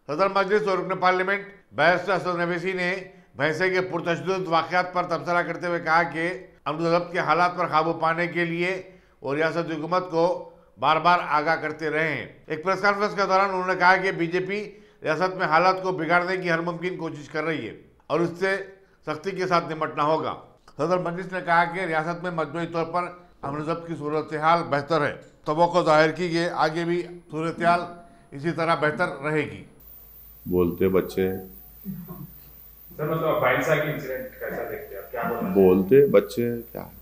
सदर मजलिस और रुकन पार्लियामेंट बैरिस्टर असद नवेसी ने भैंसे के पुरतशद्दुद वाक़यात पर तबसरा करते हुए कहा कि अमन ज़ब्त के हालात पर काबू पाने के लिए और रियासती हुकूमत को बार बार आगाह करते रहे हैं। एक प्रेस कॉन्फ्रेंस के दौरान उन्होंने कहा कि बीजेपी रियासत में हालात को बिगाड़ने की हर मुमकिन कोशिश कर रही है और इससे सख्ती के साथ निपटना होगा। सदर मजलिस ने कहा कि रियासत में मजमूई तौर पर अमन ज़ब्त की सूरत हाल बेहतर है। तवक्को जाहिर की कि आगे भी सूरत हाल इसी तरह बेहतर रहेगी। बोलते बच्चे सर, मतलब भैंसा की इंसिडेंट कैसा देखते हैं आप? क्या बोलना बोलते बच्चे क्या है?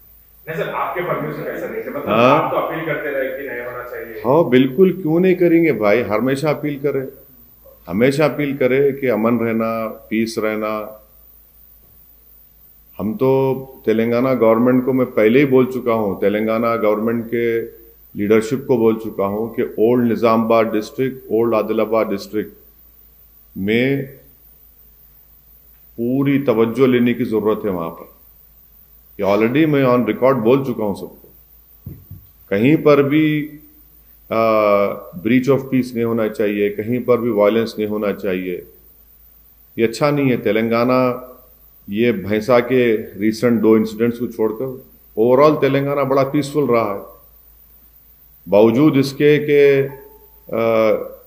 नहीं सर, आपके पॉइंट से कैसा देखते हैं? मतलब आप तो अपील करते रहे कि नहीं होना चाहिए। हाँ बिल्कुल, क्यों नहीं करेंगे भाई, हमेशा अपील करे, हमेशा अपील करे कि अमन रहना, पीस रहना। हम तो तेलंगाना गवर्नमेंट को मैं पहले ही बोल चुका हूँ, तेलंगाना गवर्नमेंट के लीडरशिप को बोल चुका हूँ कि old Nizamabad district, old Adilabad district में पूरी तवज्जो लेने की जरूरत है। वहां पर ये ऑलरेडी मैं ऑन रिकॉर्ड बोल चुका हूं सबको, कहीं पर भी ब्रीच ऑफ पीस नहीं होना चाहिए, कहीं पर भी वायलेंस नहीं होना चाहिए। ये अच्छा नहीं है। तेलंगाना ये भैंसा के रिसेंट 2 इंसिडेंट्स को छोड़कर ओवरऑल तेलंगाना बड़ा पीसफुल रहा है, बावजूद इसके के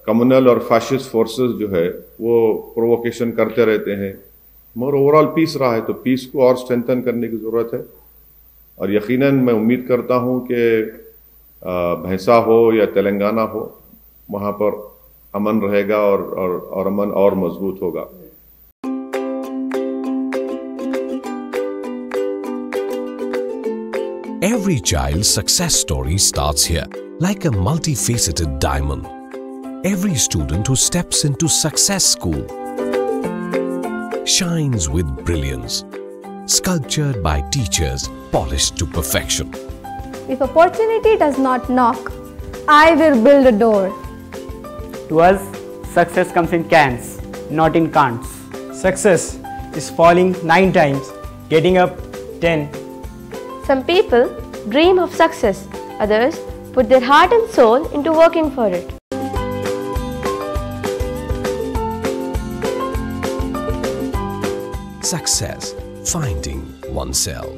कम्युनल और फैशिस्ट फोर्सेस जो है वो प्रोवोकेशन करते रहते हैं, मगर ओवरऑल पीस रहा है। तो पीस को और स्ट्रेंथन करने की ज़रूरत है और यकीनन मैं उम्मीद करता हूं कि भैंसा हो या तेलंगाना हो, वहां पर अमन रहेगा और अमन और मजबूत होगा। Every child's success story starts here, like a multifaceted diamond. Every student who steps into Success School shines with brilliance, sculptured by teachers polished to perfection. If opportunity does not knock, I will build a door. To us, success comes in cans, not in can'ts. Success is falling 9 times, getting up 10. Some people dream of success, others put their heart and soul into working for it. Success, finding oneself.